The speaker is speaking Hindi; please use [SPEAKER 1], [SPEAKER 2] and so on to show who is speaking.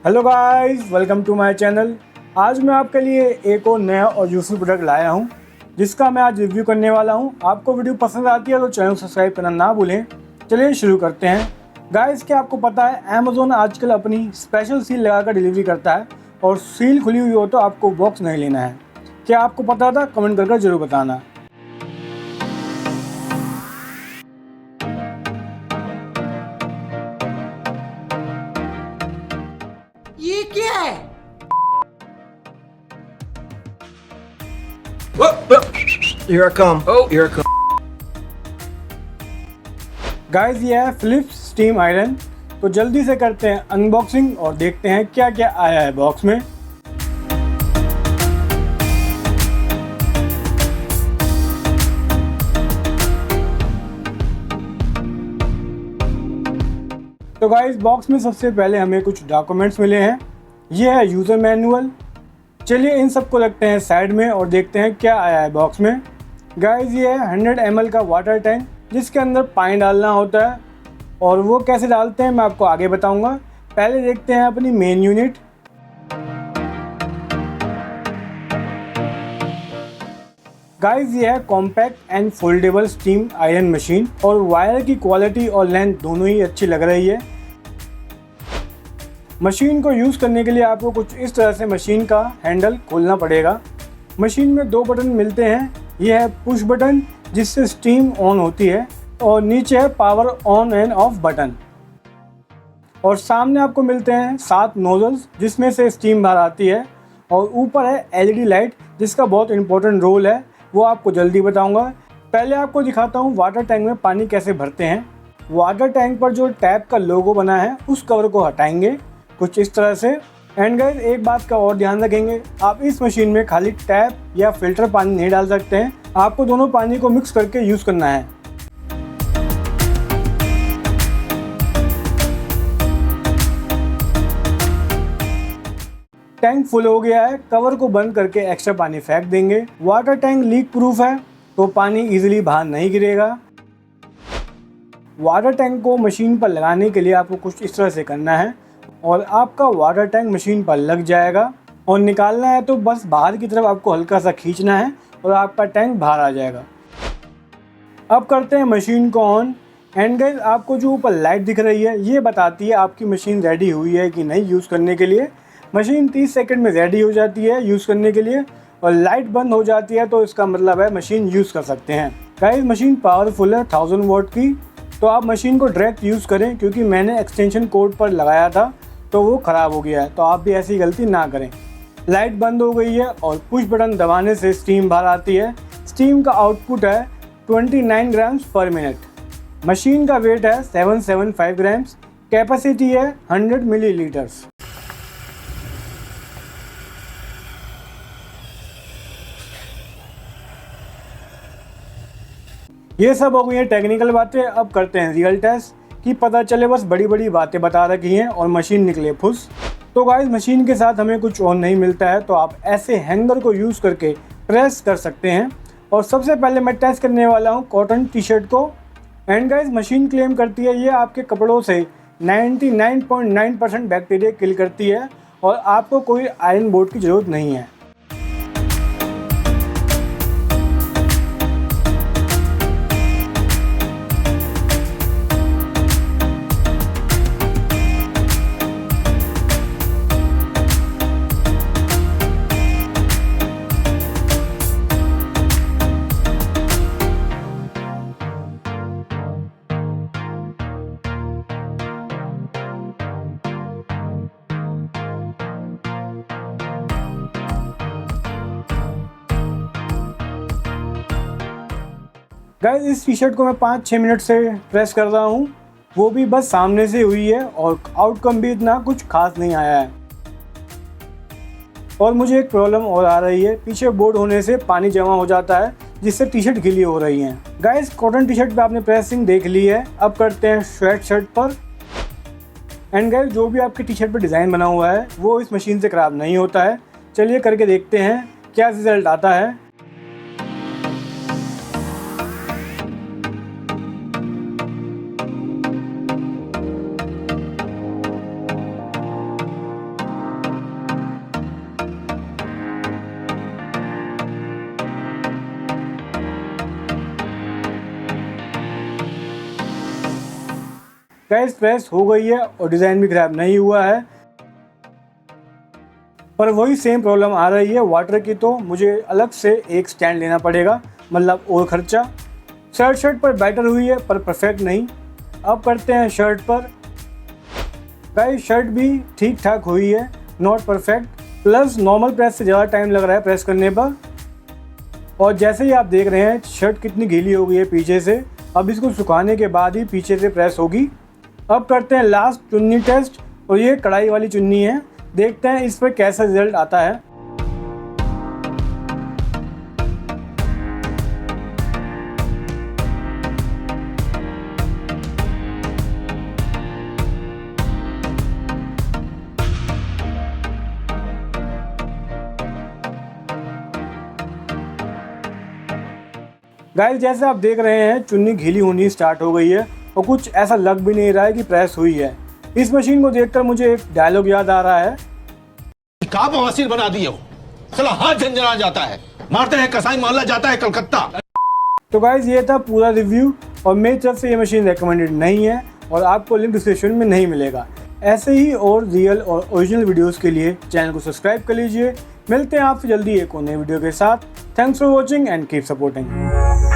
[SPEAKER 1] Hello guys, welcome to my channel. आज मैं आपके लिए एक और नया और यूजफुल प्रोडक्ट लाया हूं, जिसका मैं आज रिव्यू करने वाला हूं। आपको वीडियो पसंद आती है तो चैनल सब्सक्राइब करना ना भूलें। चलिए शुरू करते हैं। गाइस, क्या आपको पता है अमेज़न आजकल अपनी स्पेशल सील लगाकर डिलीवरी करता है और सील खुली हुई हो तो आपको बॉक्स नहीं लेना है। क्या आपको पता था? कमेंट करके ज़रूर बताना।
[SPEAKER 2] ये क्या है?
[SPEAKER 3] Here I come. Here I come.
[SPEAKER 1] Guys, ये है फिलिप्स स्टीम आयरन। तो जल्दी से करते हैं अनबॉक्सिंग और देखते हैं क्या क्या आया है बॉक्स में। तो गाइस, बॉक्स में सबसे पहले हमें कुछ डॉक्यूमेंट्स मिले हैं। ये है यूज़र मैनुअल। चलिए इन सबको रखते हैं साइड में और देखते हैं क्या आया है बॉक्स में। गाइस, ये है 100 ml का वाटर टैंक, जिसके अंदर पानी डालना होता है और वो कैसे डालते हैं मैं आपको आगे बताऊंगा। पहले देखते हैं अपनी मेन यूनिट। गाइस, ये है compact and foldable steam iron machine और वायर की क्वालिटी और लेंथ दोनों ही अच्छी लग रही है। मशीन को यूज़ करने के लिए आपको कुछ इस तरह से मशीन का हैंडल खोलना पड़ेगा। मशीन में दो बटन मिलते हैं। यह है पुश बटन, जिससे स्टीम ऑन होती है, और नीचे है power on end off button. और सामने आपको मिलते हैं 7 नोजल्स, जिसमें से स्टीम बाहर आती है। और ऊपर है एलईडी लाइट, जिसका बहुत इंपॉर्टेंट रोल है, वो आपको जल्दी बताऊंगा। पहले आपको दिखाता हूँ वाटर टैंक में पानी कैसे भरते हैं। वाटर टैंक पर जो टैप का लोगो बना है उस कवर को हटाएंगे कुछ इस तरह से। एंड गाइस, एक बात का और ध्यान रखेंगे, आप इस मशीन में खाली टैप या फिल्टर पानी नहीं डाल सकते हैं। आपको दोनों पानी को मिक्स करके यूज़ करना है। टैंक फुल हो गया है। कवर को बंद करके एक्स्ट्रा पानी फेंक देंगे। वाटर टैंक लीक प्रूफ है, तो पानी इजीली बाहर नहीं गिरेगा। वाटर टैंक को मशीन पर लगाने के लिए आपको कुछ इस तरह से करना है और आपका वाटर टैंक मशीन पर लग जाएगा। और निकालना है तो बस बाहर की तरफ आपको हल्का सा खींचना है और आपका टैंक बाहर आ जाएगा। अब करते हैं मशीन को ऑन। एंड गाइस, आपको जो ऊपर लाइट दिख रही है ये बताती है आपकी मशीन रेडी हुई है कि नहीं यूज़ करने के लिए। मशीन 30 सेकंड में रेडी हो जाती है यूज़ करने के लिए, और लाइट बंद हो जाती है तो इसका मतलब है मशीन यूज़ कर सकते हैं। गाइस, मशीन पावरफुल है 1000 वॉट की, तो आप मशीन को डायरेक्ट यूज़ करें, क्योंकि मैंने एक्सटेंशन कोड पर लगाया था तो वो ख़राब हो गया है। तो आप भी ऐसी गलती ना करें। लाइट बंद हो गई है और पुश बटन दबाने से स्टीम बाहर आती है। स्टीम का आउटपुट है 29 ग्राम्स पर मिनट। मशीन का वेट है 775 ग्राम्स। कैपेसिटी है 100 मिलीलीटर्स। ये सब हो गई है टेक्निकल बातें। अब करते हैं रियल टेस्ट, कि पता चले बस बड़ी बड़ी बातें बता रखी हैं और मशीन निकले फुस। तो गाइस, मशीन के साथ हमें कुछ और नहीं मिलता है, तो आप ऐसे हैंगर को यूज़ करके प्रेस कर सकते हैं। और सबसे पहले मैं टेस्ट करने वाला हूँ कॉटन टी शर्ट को। एंड गाइस, मशीन क्लेम करती है ये आपके कपड़ों से 99.9% बैक्टीरिया किल करती है और आपको कोई आयरन बोर्ड की ज़रूरत नहीं है। गाइस, इस टी शर्ट को मैं 5-6 मिनट से प्रेस कर रहा हूँ, वो भी बस सामने से हुई है और आउटकम भी इतना कुछ खास नहीं आया है। और मुझे एक प्रॉब्लम और आ रही है, पीछे बोर्ड होने से पानी जमा हो जाता है, जिससे टी शर्ट गीली हो रही हैं। गाइस, कॉटन टी शर्ट पे आपने प्रेसिंग देख ली है। अब करते हैं स्वेट शर्ट पर। एंड गाइस, जो भी आपके टी शर्ट पर डिज़ाइन बना हुआ है वो इस मशीन से ख़राब नहीं होता है। चलिए करके देखते हैं क्या रिज़ल्ट आता है। गाइस प्रेस हो गई है और डिज़ाइन भी ख़राब नहीं हुआ है, पर वही सेम प्रॉब्लम आ रही है वाटर की, तो मुझे अलग से एक स्टैंड लेना पड़ेगा, मतलब और ख़र्चा। शर्ट पर बेटर हुई है पर परफेक्ट नहीं। अब करते हैं शर्ट पर। गाइस शर्ट भी ठीक ठाक हुई है, not perfect, plus normal press से ज़्यादा टाइम लग रहा है प्रेस करने पर। और जैसे ही आप देख रहे हैं शर्ट कितनी गीली हो गई है पीछे से। अब इसको सुखाने के बाद ही पीछे से प्रेस होगी। अब करते हैं लास्ट चुन्नी टेस्ट, और ये कढ़ाई वाली चुन्नी है। देखते हैं इस पर कैसा रिजल्ट आता है। गाइस जैसे आप देख रहे हैं चुन्नी गीली होनी स्टार्ट हो गई है और कुछ ऐसा लग भी नहीं रहा है कि प्रेस हुई है। इस मशीन को देखकर मुझे एक डायलॉग याद आ रहा है,
[SPEAKER 4] का बवासीर बना दिए हो, साला हाथ झंझना जाता है, मारते हैं कसाई मोहल्ला जाता है कलकत्ता।
[SPEAKER 1] तो गाइस ये था पूरा रिव्यू, और मेरी तरफ से ये मशीन रेकमेंडेड नहीं है और आपको लिंक डिस्क्रिप्शन में नहीं मिलेगा। ऐसे ही और रियल और ओरिजिनल वीडियोस के लिए चैनल को सब्सक्राइब कर लीजिए। मिलते हैं आपसे जल्दी एक और नई वीडियो के साथ। Thanks for watching and keep supporting.